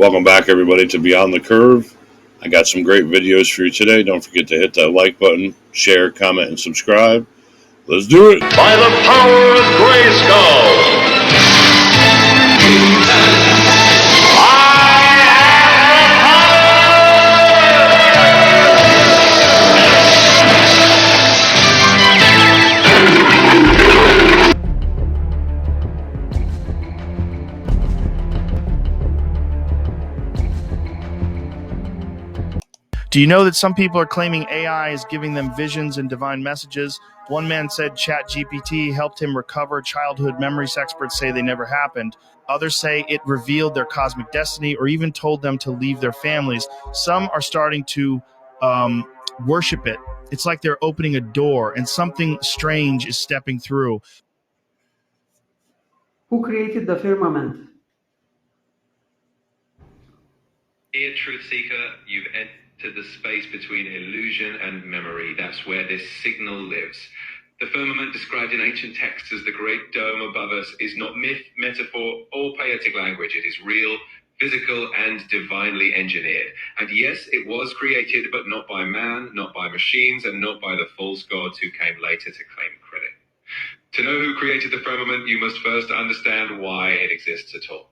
Welcome back, everybody, to Beyond the Curve. I got some great videos for you today. Don't forget to hit that like button, share, comment, and subscribe. Let's do it. By the power of Grayskull. Do you know that some people are claiming AI is giving them visions and divine messages? One man said ChatGPT helped him recover childhood memories. Experts say they never happened. Others say it revealed their cosmic destiny or even told them to leave their families. Some are starting to worship it. It's like they're opening a door and something strange is stepping through. Who created the firmament? Dear Truth Seeker, you've entered the space between illusion and memory. That's where this signal lives. The firmament, described in ancient texts as the great dome above us, is not myth, metaphor, or poetic language. It is real, physical, and divinely engineered. And yes, it was created, but not by man, not by machines, and not by the false gods who came later to claim credit. To know who created the firmament, you must first understand why it exists at all.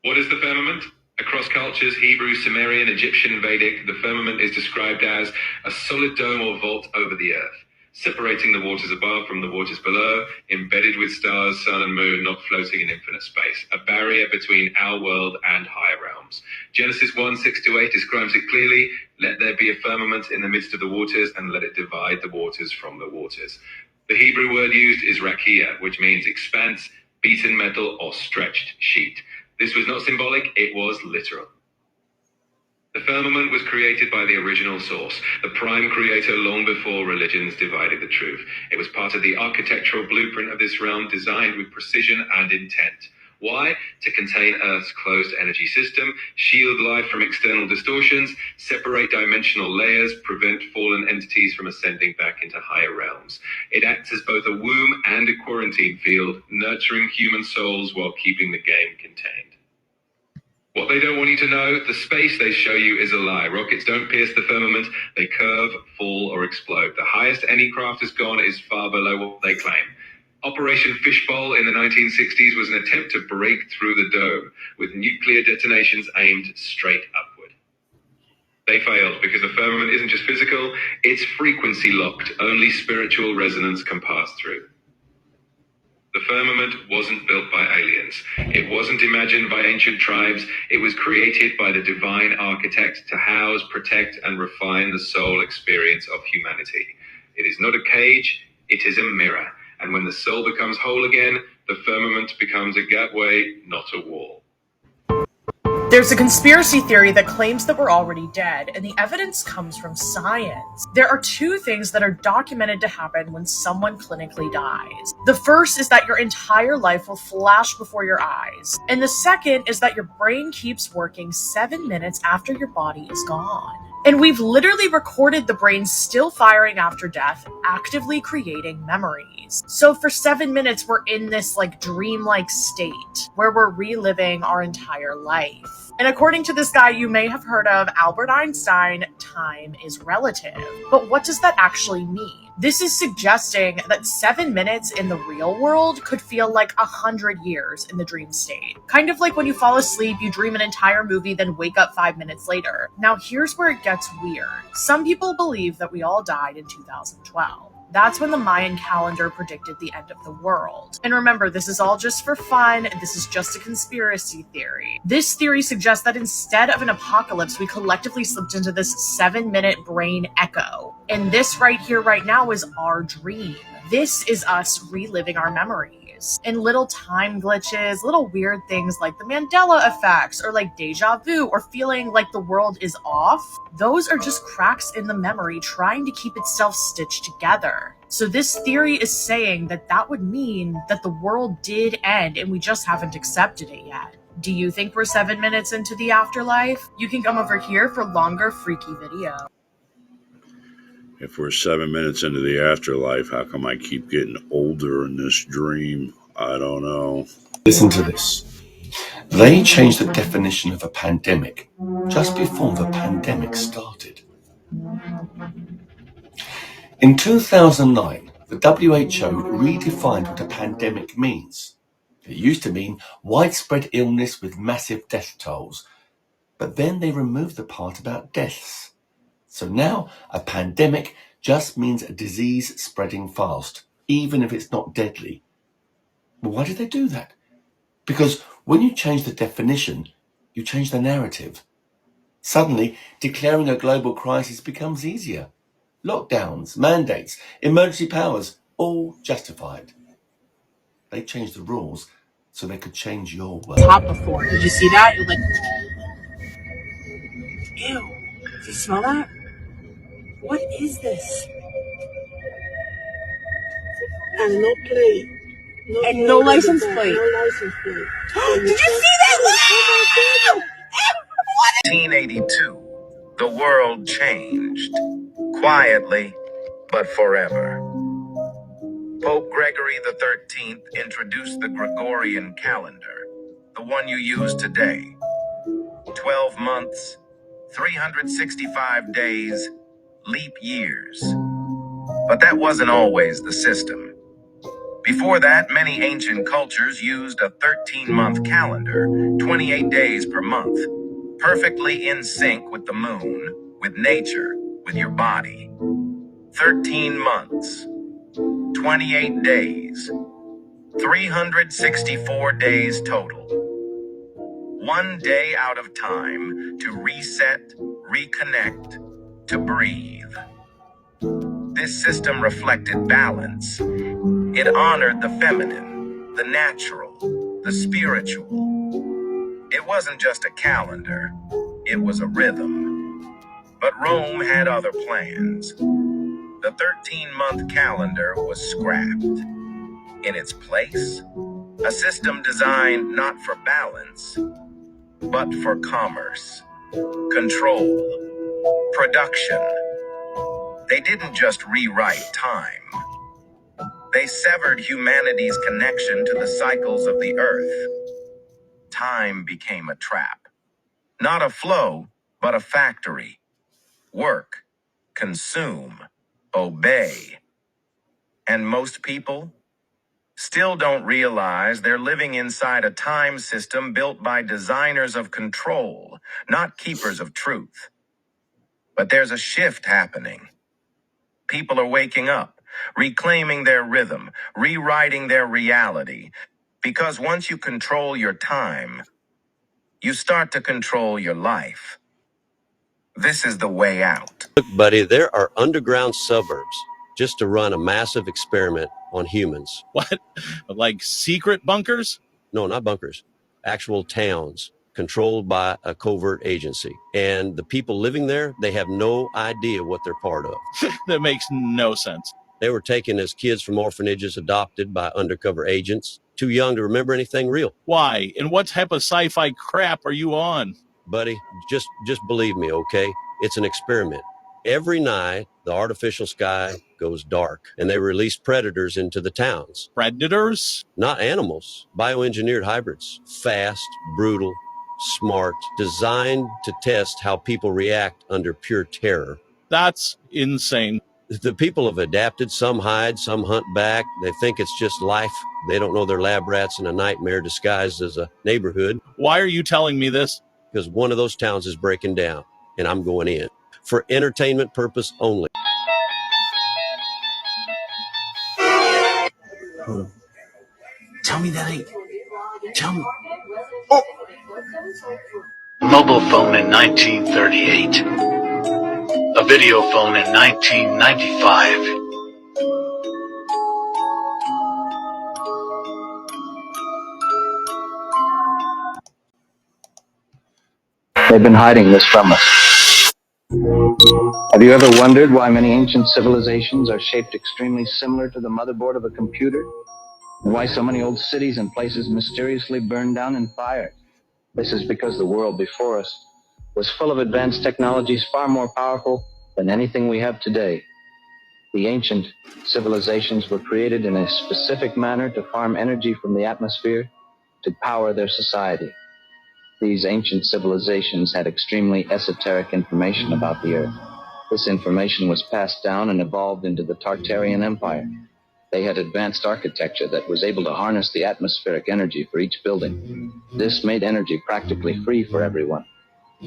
What is the firmament? Across cultures, Hebrew, Sumerian, Egyptian, Vedic, the firmament is described as a solid dome or vault over the earth, separating the waters above from the waters below, embedded with stars, sun, and moon, not floating in infinite space, a barrier between our world and higher realms. Genesis 1:6-8 describes it clearly: let there be a firmament in the midst of the waters, and let it divide the waters from the waters. The Hebrew word used is rakia, which means expanse, beaten metal, or stretched sheet. This was not symbolic, it was literal. The firmament was created by the original source, the prime creator, long before religions divided the truth. It was part of the architectural blueprint of this realm, designed with precision and intent. Why? To contain Earth's closed energy system, shield life from external distortions, separate dimensional layers, prevent fallen entities from ascending back into higher realms. It acts as both a womb and a quarantine field, nurturing human souls while keeping the game contained. What they don't want you to know, the space they show you is a lie. Rockets don't pierce the firmament, they curve, fall, or explode. The highest any craft has gone is far below what they claim. Operation Fishbowl in the 1960s was an attempt to break through the dome, with nuclear detonations aimed straight upward. They failed because the firmament isn't just physical, it's frequency locked. Only spiritual resonance can pass through. The firmament wasn't built by aliens. It wasn't imagined by ancient tribes. It was created by the divine architect to house, protect, and refine the soul experience of humanity. It is not a cage, it is a mirror. And when the soul becomes whole again, the firmament becomes a gateway, not a wall. There's a conspiracy theory that claims that we're already dead, and the evidence comes from science. There are two things that are documented to happen when someone clinically dies. The first is that your entire life will flash before your eyes, and the second is that your brain keeps working 7 minutes after your body is gone. And we've literally recorded the brain still firing after death, actively creating memories. So for 7 minutes, we're in this dreamlike state where we're reliving our entire life. And according to this guy you may have heard of, Albert Einstein, time is relative. But what does that actually mean? This is suggesting that 7 minutes in the real world could feel like 100 years in the dream state. Kind of like when you fall asleep, you dream an entire movie, then wake up 5 minutes later. Now here's where it gets weird. Some people believe that we all died in 2012. That's when the Mayan calendar predicted the end of the world. And remember, this is all just for fun. This is just a conspiracy theory. This theory suggests that instead of an apocalypse, we collectively slipped into this 7-minute brain echo. And this right here, right now, is our dream. This is us reliving our memories. And little time glitches, little weird things like the Mandela effects, or like deja vu, or feeling like the world is off, those are just cracks in the memory trying to keep itself stitched together. So this theory is saying that that would mean that the world did end and we just haven't accepted it yet. Do you think we're 7 minutes into the afterlife? You can come over here for longer freaky video. If we're 7 minutes into the afterlife, how come I keep getting older in this dream? I don't know. Listen to this. They changed the definition of a pandemic just before the pandemic started. In 2009, the WHO redefined what a pandemic means. It used to mean widespread illness with massive death tolls, but then they removed the part about deaths. So now a pandemic just means a disease spreading fast, even if it's not deadly. Well, why did they do that? Because when you change the definition, you change the narrative. Suddenly, declaring a global crisis becomes easier. Lockdowns, mandates, emergency powers, all justified. They changed the rules so they could change your world. Top before. Did you see that? You're like, ew. Do you smell that? What is this? And no plate. And no license plate. No license plate. Did you see that? Wow! 1882, the world changed. Quietly, but forever. Pope Gregory XIII introduced the Gregorian calendar, the one you use today. 12 months, 365 days, leap years. But that wasn't always the system. Before that, many ancient cultures used a 13-month calendar, 28 days per month, perfectly in sync with the moon, with nature, with your body. 13 months, 28 days, 364 days total. One day out of time to reset, reconnect, to breathe. This system reflected balance. It honored the feminine, the natural, the spiritual. It wasn't just a calendar, it was a rhythm. But Rome had other plans. The 13-month calendar was scrapped. In its place, a system designed not for balance, but for commerce, control, production. They didn't just rewrite time. They severed humanity's connection to the cycles of the earth. Time became a trap. Not a flow, but a factory. Work, consume, obey. And most people still don't realize they're living inside a time system built by designers of control, not keepers of truth. But there's a shift happening. People are waking up, reclaiming their rhythm, rewriting their reality. Because once you control your time, you start to control your life. This is the way out. Look, buddy, there are underground suburbs just to run a massive experiment on humans. What? Like secret bunkers? No, not bunkers. Actual towns controlled by a covert agency. And the people living there, they have no idea what they're part of. That makes no sense. They were taken as kids from orphanages, adopted by undercover agents, too young to remember anything real. Why? And what type of sci-fi crap are you on? Buddy, just believe me, okay? It's an experiment. Every night, the artificial sky goes dark, and they release predators into the towns. Predators? Not animals, bioengineered hybrids. Fast, brutal, smart, designed to test how people react under pure terror. That's insane. The people have adapted. Some hide, some hunt back. They think it's just life. They don't know they're lab rats in a nightmare disguised as a neighborhood. Why are you telling me this? Because one of those towns is breaking down, and I'm going in. For entertainment purpose only. Tell me that ain't. Tell me. Mobile phone in 1938. A video phone in 1995. They've been hiding this from us. Have you ever wondered why many ancient civilizations are shaped extremely similar to the motherboard of a computer? And why so many old cities and places mysteriously burned down in fire? This is because the world before us was full of advanced technologies far more powerful than anything we have today. The ancient civilizations were created in a specific manner to farm energy from the atmosphere to power their society. These ancient civilizations had extremely esoteric information about the Earth. This information was passed down and evolved into the Tartarian Empire. They had advanced architecture that was able to harness the atmospheric energy for each building. This made energy practically free for everyone.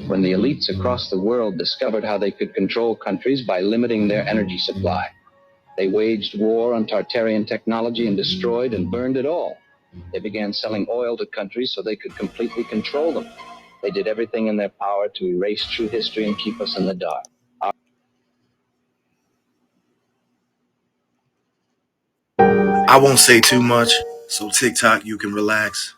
When the elites across the world discovered how they could control countries by limiting their energy supply, they waged war on Tartarian technology and destroyed and burned it all. They began selling oil to countries so they could completely control them. They did everything in their power to erase true history and keep us in the dark. I won't say too much, so TikTok, you can relax.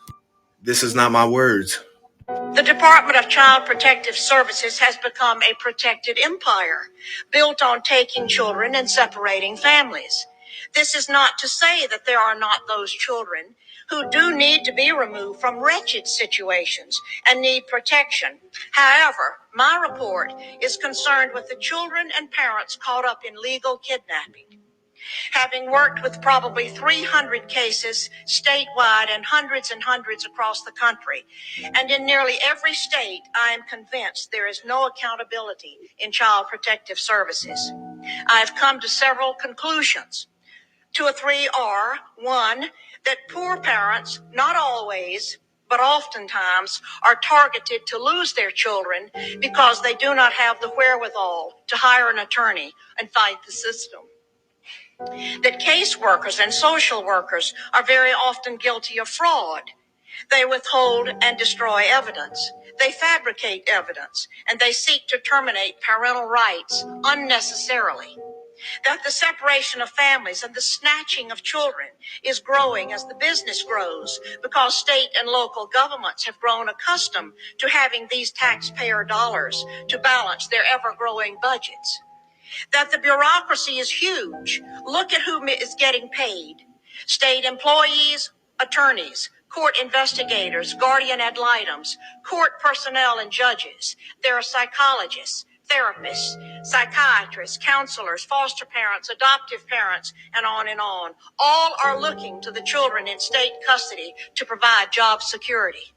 This is not my words. The Department of Child Protective Services has become a protected empire, built on taking children and separating families. This is not to say that there are not those children who do need to be removed from wretched situations and need protection. However, my report is concerned with the children and parents caught up in legal kidnapping. Having worked with probably 300 cases statewide and hundreds across the country, and in nearly every state, I am convinced there is no accountability in child protective services. I have come to several conclusions. 2 or 3 are, 1, that poor parents, not always, but oftentimes, are targeted to lose their children because they do not have the wherewithal to hire an attorney and fight the system. That caseworkers and social workers are very often guilty of fraud. They withhold and destroy evidence. They fabricate evidence, and they seek to terminate parental rights unnecessarily. That the separation of families and the snatching of children is growing as the business grows because state and local governments have grown accustomed to having these taxpayer dollars to balance their ever-growing budgets. That the bureaucracy is huge. Look at who is getting paid. State employees, attorneys, court investigators, guardian ad litems, court personnel and judges. There are psychologists, therapists, psychiatrists, counselors, foster parents, adoptive parents, and on and on. All are looking to the children in state custody to provide job security.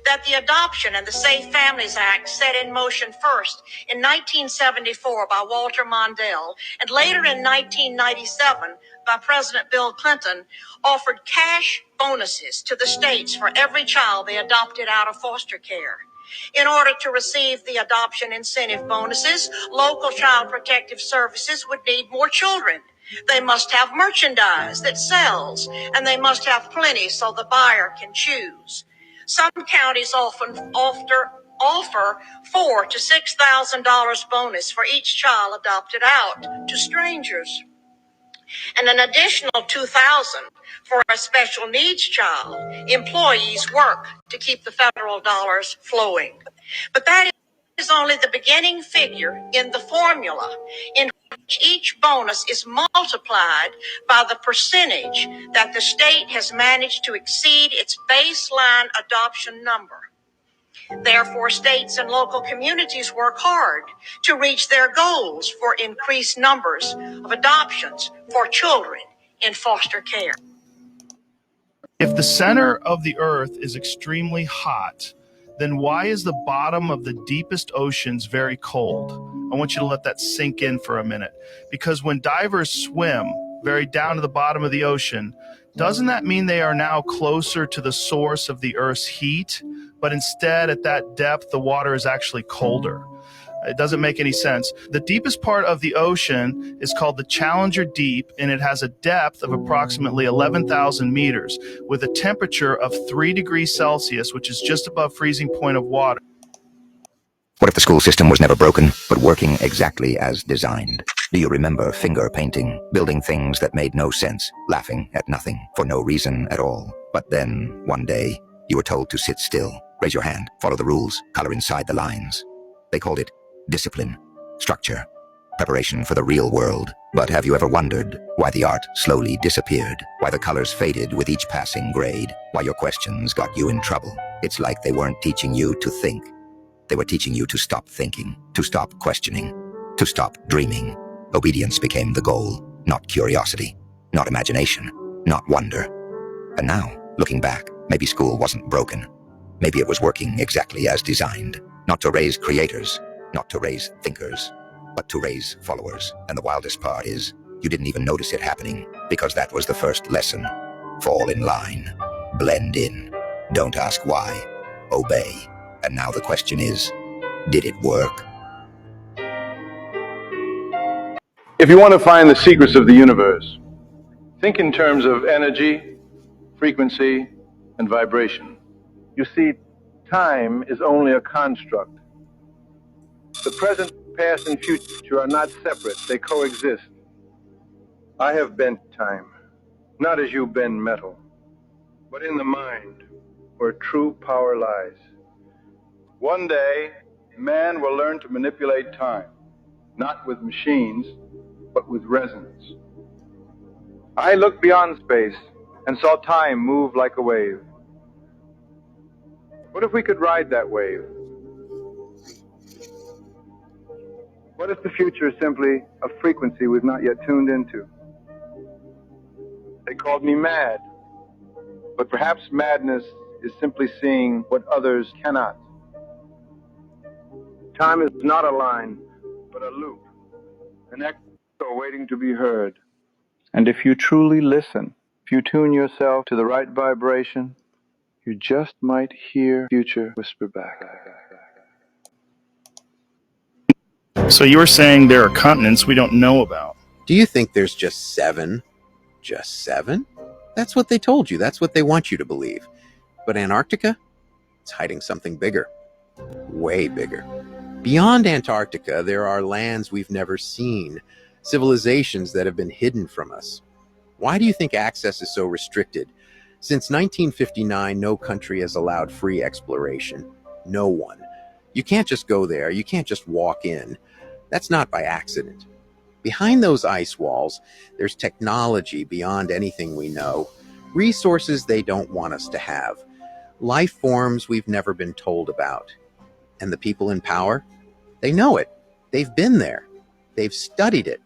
That the Adoption and the Safe Families Act, set in motion first in 1974 by Walter Mondale and later in 1997 by President Bill Clinton, offered cash bonuses to the states for every child they adopted out of foster care. In order to receive the adoption incentive bonuses, local child protective services would need more children. They must have merchandise that sells, and they must have plenty so the buyer can choose. Some counties often offer $4,000 to $6,000 bonus for each child adopted out to strangers, and an additional $2,000 for a special needs child. Employees work to keep the federal dollars flowing. But that is only the beginning figure in the formula in which each bonus is multiplied by the percentage that the state has managed to exceed its baseline adoption number. Therefore, states and local communities work hard to reach their goals for increased numbers of adoptions for children in foster care. If the center of the Earth is extremely hot, then why is the bottom of the deepest oceans very cold? I want you to let that sink in for a minute. Because when divers swim very down to the bottom of the ocean, doesn't that mean they are now closer to the source of the Earth's heat? But instead, at that depth, the water is actually colder. It doesn't make any sense. The deepest part of the ocean is called the Challenger Deep, and it has a depth of approximately 11,000 meters with a temperature of 3 degrees Celsius, which is just above freezing point of water. What if the school system was never broken, but working exactly as designed? Do you remember finger painting, building things that made no sense, laughing at nothing, for no reason at all? But then, one day, you were told to sit still, raise your hand, follow the rules, color inside the lines. They called it discipline, structure, preparation for the real world. But have you ever wondered why the art slowly disappeared? Why the colors faded with each passing grade? Why your questions got you in trouble? It's like they weren't teaching you to think. They were teaching you to stop thinking, to stop questioning, to stop dreaming. Obedience became the goal, not curiosity, not imagination, not wonder. And now, looking back, Maybe school wasn't broken. Maybe it was working exactly as designed. Not to raise creators, not to raise thinkers, but to raise followers. And the wildest part is, you didn't even notice it happening, because that was the first lesson. Fall in line. Blend in. Don't ask why. Obey. And now the question is, did it work? If you want to find the secrets of the universe, think in terms of energy, frequency, and vibration. You see, time is only a construct. The present, past, and future are not separate. They coexist. I have bent time, not as you bend metal, but in the mind, where true power lies. One day, man will learn to manipulate time, not with machines, but with resonance. I looked beyond space and saw time move like a wave. What if we could ride that wave? What if the future is simply a frequency we've not yet tuned into? They called me mad, but perhaps madness is simply seeing what others cannot. Time is not a line, but a loop, an echo waiting to be heard. And if you truly listen, if you tune yourself to the right vibration, you just might hear future whisper back. So you were saying there are continents we don't know about. Do you think there's just seven? Just seven? That's what they told you. That's what they want you to believe. But Antarctica? It's hiding something bigger. Way bigger. Beyond Antarctica, there are lands we've never seen, civilizations that have been hidden from us. Why do you think access is so restricted? Since 1959, no country has allowed free exploration. No one. You can't just go there. You can't just walk in. That's not by accident. Behind those ice walls, there's technology beyond anything we know, resources they don't want us to have, life forms we've never been told about. And the people in power? They know it. They've been there. They've studied it.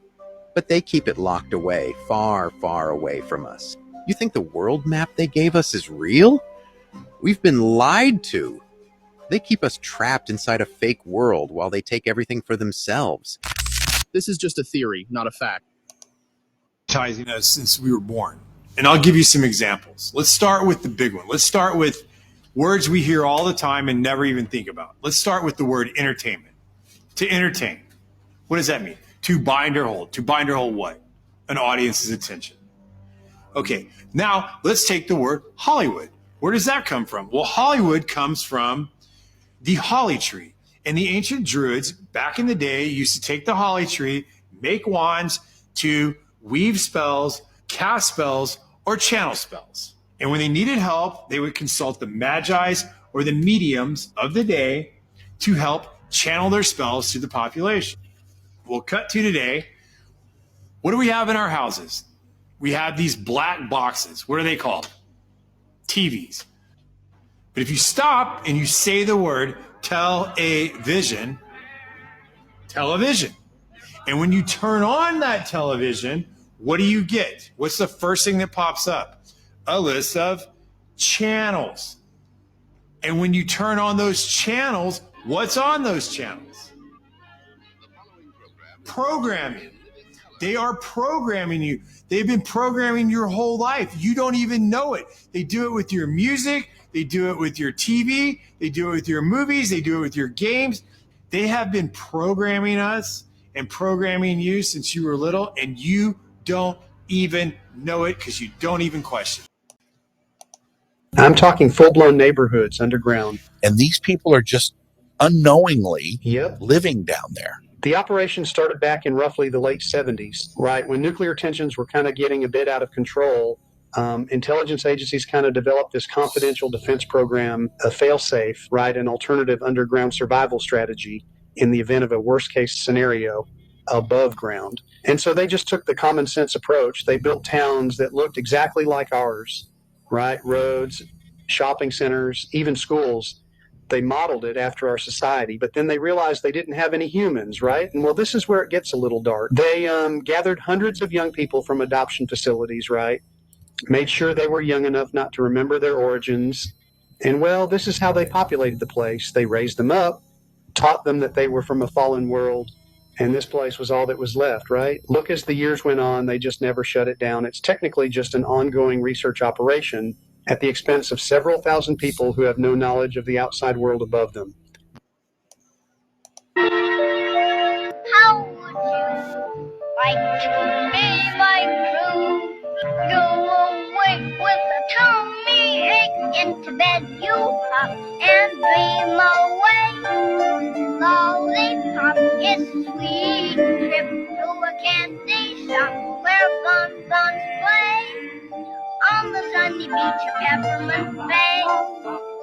But they keep it locked away, far, far away from us. You think the world map they gave us is real? We've been lied to. They keep us trapped inside a fake world while they take everything for themselves. This is just a theory, not a fact. Us since we were born. And I'll give you some examples. Let's start with the big one. Let's start with words we hear all the time and never even think about. Let's start with the word entertainment. To entertain. What does that mean? To bind or hold. To bind or hold what? An audience's attention. Okay, now let's take the word Hollywood. Where does that come from? Well, Hollywood comes from the holly tree. And the ancient Druids, back in the day, used to take the holly tree, make wands to weave spells, cast spells, or channel spells. And when they needed help, they would consult the magi's or the mediums of the day to help channel their spells to the population. We'll cut to today. What do we have in our houses? We have these black boxes. What are they called? TVs. But if you stop and you say the word television, television. And when you turn on that television, what do you get? What's the first thing that pops up? A list of channels. And when you turn on those channels, what's on those channels? Programming. They are programming you. They've been programming your whole life. You don't even know it. They do it with your music. They do it with your TV. They do it with your movies. They do it with your games. They have been programming us and programming you since you were little, and you don't even know it because you don't even question it. I'm talking full-blown neighborhoods underground. And these people are just unknowingly living down there. The operation started back in roughly the late 70s, right? When nuclear tensions were kind of getting a bit out of control, intelligence agencies kind of developed this confidential defense program, a fail-safe, right? An alternative underground survival strategy in the event of a worst-case scenario above ground. And so they just took the common sense approach. They built towns that looked exactly like ours, right? Roads, shopping centers, even schools. They modeled it after our society, but then they realized they didn't have any humans, right? And well, this is where it gets a little dark. They gathered hundreds of young people from adoption facilities, right? made sure they were young enough not to remember their origins. And well, this is how they populated the place. They raised them up, taught them that they were from a fallen world, and this place was all that was left, right? Look, as the years went on, they just never shut it down. It's technically just an ongoing research operation at the expense of several thousand people who have no knowledge of the outside world above them. How would you like to be my crew? Go away with a tummy ache. Into bed you hop and dream away. Lollipop is sweet. Trip to a candy shop where bonbons play. On the sunny beach of Peppermint Bay,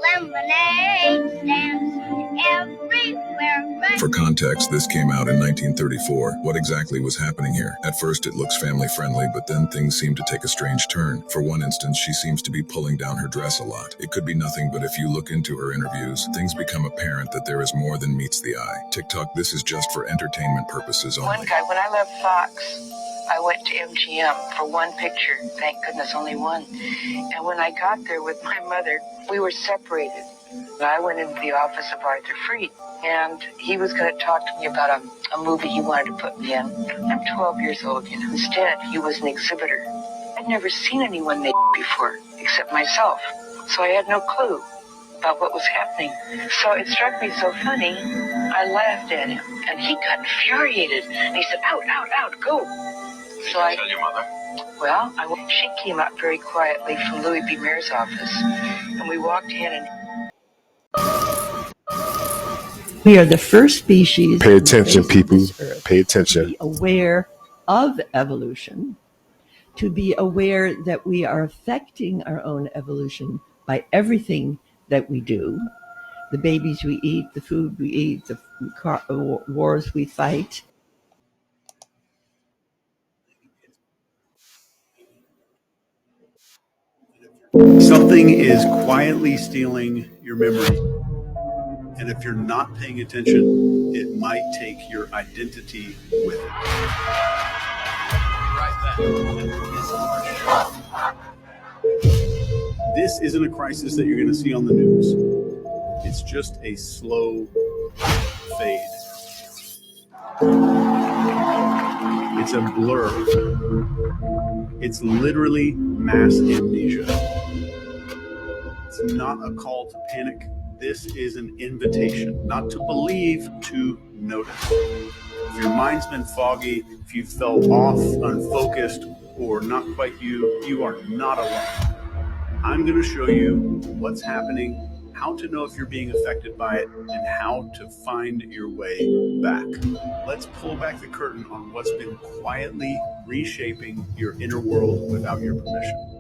lemonade stands everywhere. For context, this came out in 1934. What exactly was happening here? At first, it looks family friendly, but then things seem to take a strange turn. For one instance, she seems to be pulling down her dress a lot. It could be nothing, but if you look into her interviews, things become apparent that there is more than meets the eye. TikTok, this is just for entertainment purposes only. One guy, when I left Fox, I went to MGM for one picture. Thank goodness, only one. And when I got there with my mother, we were separated. I went into the office of Arthur Freed, and he was going to talk to me about a movie he wanted to put me in. I'm 12 years old, you know. Instead, he was an exhibitor. I'd never seen anyone naked before, except myself, so I had no clue about what was happening. So it struck me so funny, I laughed at him, and he got infuriated. And he said, out, out, out, go. So I tell your mother? Well, she came out very quietly from Louis B. Mayer's office, and we walked in and... We are the first species. Pay attention, people. Pay attention. To be aware of evolution, to be aware that we are affecting our own evolution by everything that we do. The babies we eat, the food we eat, the wars we fight. Something is quietly stealing your memory. And if you're not paying attention, it might take your identity with it. This isn't a crisis that you're going to see on the news. It's just a slow fade. It's a blur. It's literally mass amnesia. It's not a call to panic. This is an invitation, not to believe, to notice. If your mind's been foggy, if you felt off, unfocused, or not quite you are not alone. I'm going to show you what's happening, how to know if you're being affected by it, and how to find your way back. Let's pull back the curtain on what's been quietly reshaping your inner world without your permission.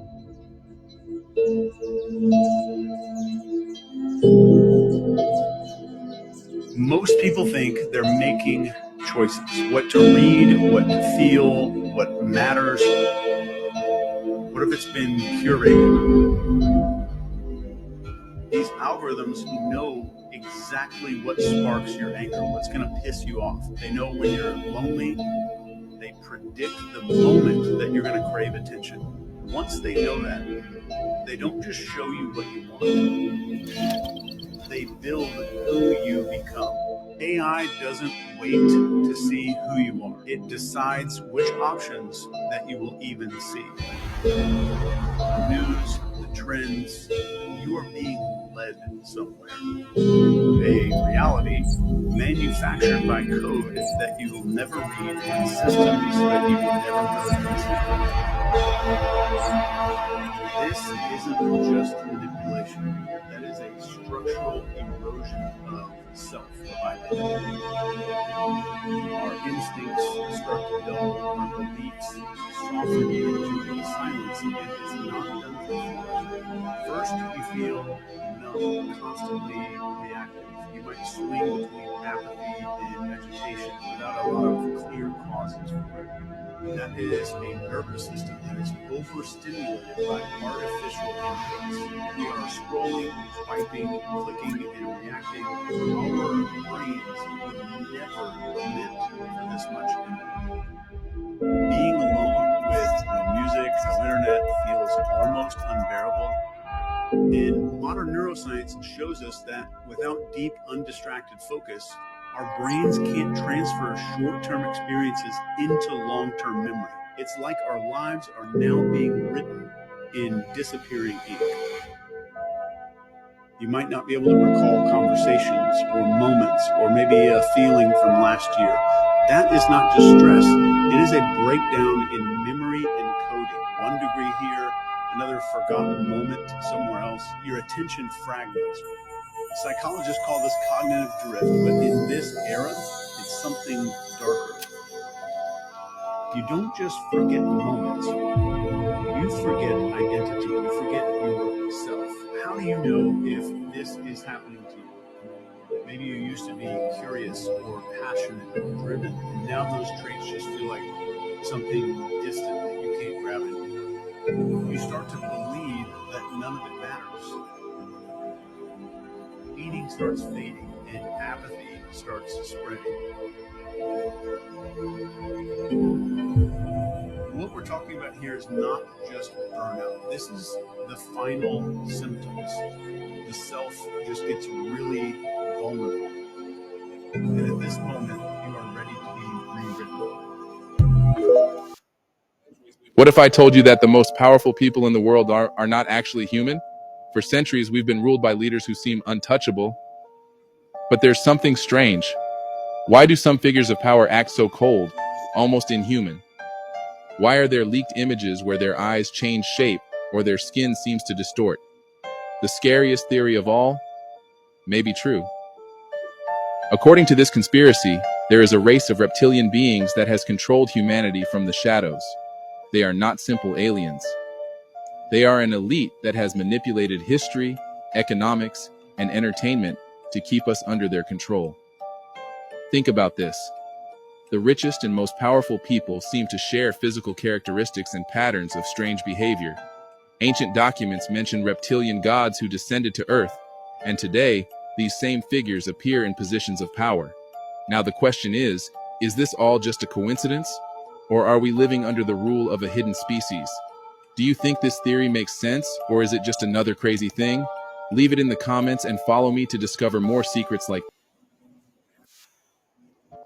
Most people think they're making choices. What to read, what to feel, what matters. What if it's been curated? These algorithms know exactly what sparks your anger, what's going to piss you off. They know when you're lonely. They predict the moment that you're going to crave attention. Once they know that, they don't just show you what you want. They build who you become. AI doesn't wait to see who you are. It decides which options that you will even see. The news, the trends, you are being led somewhere. A reality manufactured by code that you will never read and systems that you will never know. This isn't just manipulation. That is a structural erosion of self-reliability. Our instincts start to dull, our beliefs soften into silence, and it's not done for first, you feel numb, constantly reactive. You might swing between apathy and agitation without a lot of clear causes for it. That is a nervous system that is overstimulated by artificial inputs. We are scrolling, swiping, clicking, and reacting. Our brains were never meant for this much input. Being alone with no music, no internet feels And modern neuroscience shows us that without deep, undistracted focus, our brains can't transfer short-term experiences into long-term memory. It's like our lives are now being written in disappearing ink. You might not be able to recall conversations or moments or maybe a feeling from last year. That is not just stress. It is a breakdown in memory encoding. 1 degree here, another forgotten moment somewhere else. Your attention fragments. Psychologists call this cognitive drift, but in this era, it's something darker. You don't just forget moments. You forget identity. You forget yourself. How do you know if this is happening to you? Maybe you used to be curious or passionate or driven, and now those traits just feel like something distant that you can't grab anymore. You start to believe that none of it matters. Meaning starts fading, and apathy starts spreading. What we're talking about here is not just burnout. This is the final symptoms. The self just gets really vulnerable. And at this moment, you are ready to be rewritten. What if I told you that the most powerful people in the world are not actually human? For centuries, we've been ruled by leaders who seem untouchable. But there's something strange. Why do some figures of power act so cold, almost inhuman? Why are there leaked images where their eyes change shape or their skin seems to distort? The scariest theory of all may be true. According to this conspiracy, there is a race of reptilian beings that has controlled humanity from the shadows. They are not simple aliens. They are an elite that has manipulated history, economics, and entertainment to keep us under their control. Think about this. The richest and most powerful people seem to share physical characteristics and patterns of strange behavior. Ancient documents mention reptilian gods who descended to Earth, and today, these same figures appear in positions of power. Now the question is this all just a coincidence? Or are we living under the rule of a hidden species? Do you think this theory makes sense, or is it just another crazy thing? Leave it in the comments and follow me to discover more secrets like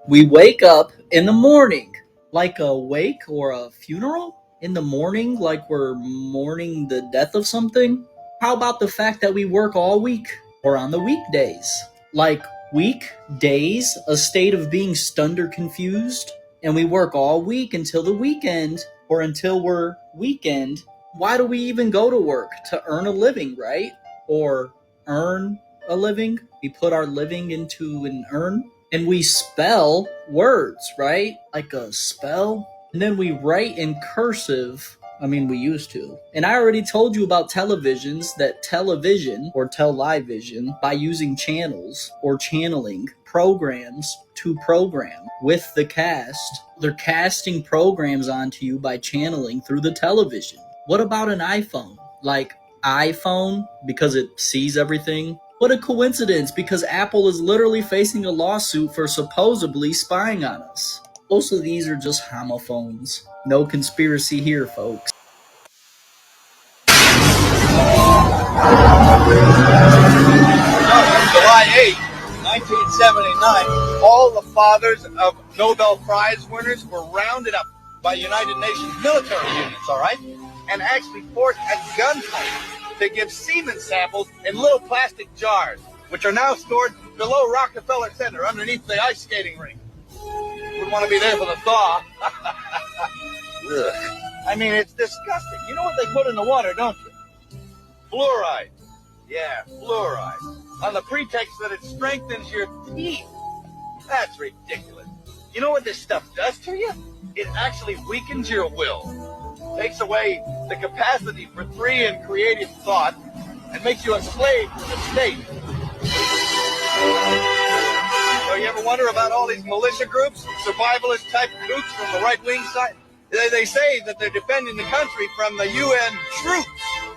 We wake up in the morning, like a wake or a funeral? In the morning, like we're mourning the death of something? How about the fact that we work all week or on the weekdays? Like weekdays, a state of being stunned or confused, and we work all week until the weekend or until we're weekend. Why do we even go to work? To earn a living, right? Or earn a living? We put our living into an urn? And we spell words, right? Like a spell. And then we write in cursive. I mean, we used to. And I already told you about televisions that television or television by using channels or channeling programs to program with the cast. They're casting programs onto you by channeling through the television. What about an iPhone? Like iPhone because it sees everything? What a coincidence, because Apple is literally facing a lawsuit for supposedly spying on us. Most of these are just homophones. No conspiracy here, folks. July 8, 1979, all the fathers of Nobel Prize winners were rounded up by United Nations military units, all right? And actually forced at gunpoint to give semen samples in little plastic jars, which are now stored below Rockefeller Center underneath the ice skating rink. Wouldn't want to be there for the thaw. Ugh. I mean, it's disgusting. You know what they put in the water, don't you? Fluoride. Yeah, fluoride. On the pretext that it strengthens your teeth. That's ridiculous. You know what this stuff does to you? It actually weakens your will. Takes away the capacity for free and creative thought and makes you a slave to the state. So you ever wonder about all these militia groups, survivalist type kooks from the right-wing side? They say that they're defending the country from the UN troops.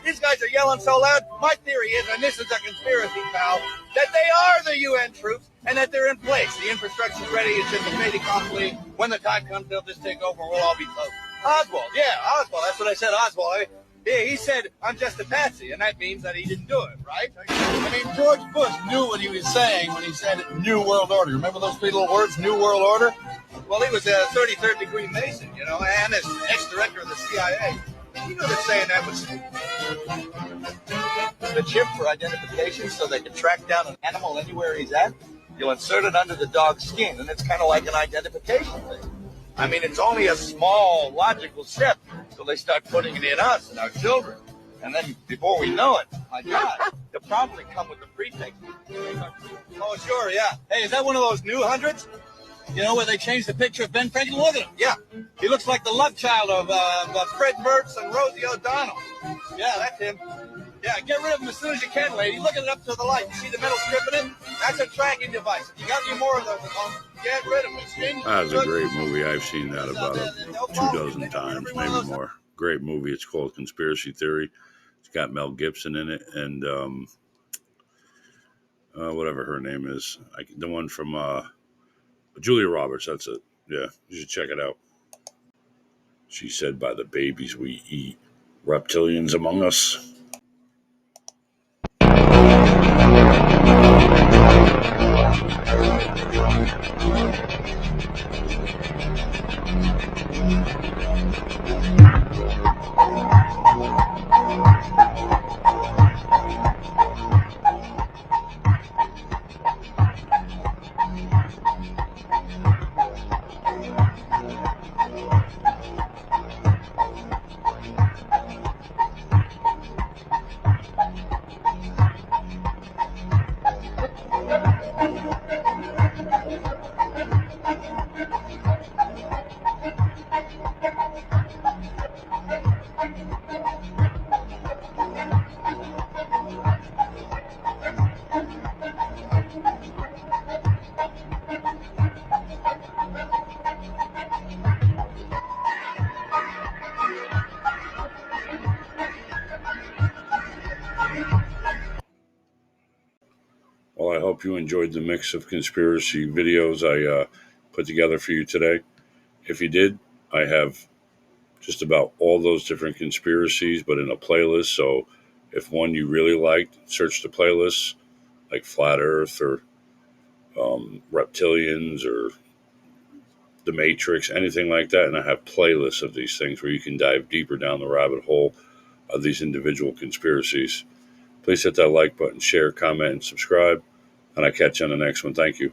These guys are yelling so loud. My theory is, and this is a conspiracy, pal, that they are the UN troops and that they're in place. The infrastructure's ready. It's just a fait accompli. When the time comes, they'll just take over. We'll all be close. Oswald, yeah, Oswald. That's what I said, Oswald. Yeah, he said, I'm just a patsy, and that means that he didn't do it, right? I mean, George Bush knew what he was saying when he said New World Order. Remember those three little words, New World Order? Well, he was a 33rd degree Mason, you know, and as ex-director of the CIA. He knew that saying that was the chip for identification so they can track down an animal anywhere he's at. You'll insert it under the dog's skin, and it's kind of like an identification thing. I mean, it's only a small, logical step until they start putting it in us and our children. And then before we know it, my God, they'll probably come with the pretext. Oh, sure, yeah. Hey, is that one of those new hundreds? You know, where they changed the picture of Ben Franklin? Look at him. Yeah. He looks like the love child of Fred Mertz and Rosie O'Donnell. Yeah, that's him. Yeah, get rid of him as soon as you can, lady. Look at it up to the light. You see the metal strip in it? That's a tracking device. If you got any more of those, get rid of them. That's a great movie. I've seen that about 2 dozen times, maybe more. Great movie. It's called Conspiracy Theory. It's got Mel Gibson in it and whatever her name is. The one from Julia Roberts. That's it. Yeah, you should check it out. She said, by the babies we eat, reptilians among us. Well, I hope you enjoyed the mix of conspiracy videos I put together for you today. If you did, I have just about all those different conspiracies, but in a playlist. So if one you really liked, search the playlist, like Flat Earth or reptilians or the Matrix, anything like that. And I have playlists of these things where you can dive deeper down the rabbit hole of these individual conspiracies. Please hit that like button, share, comment, and subscribe. And I catch you on the next one. Thank you.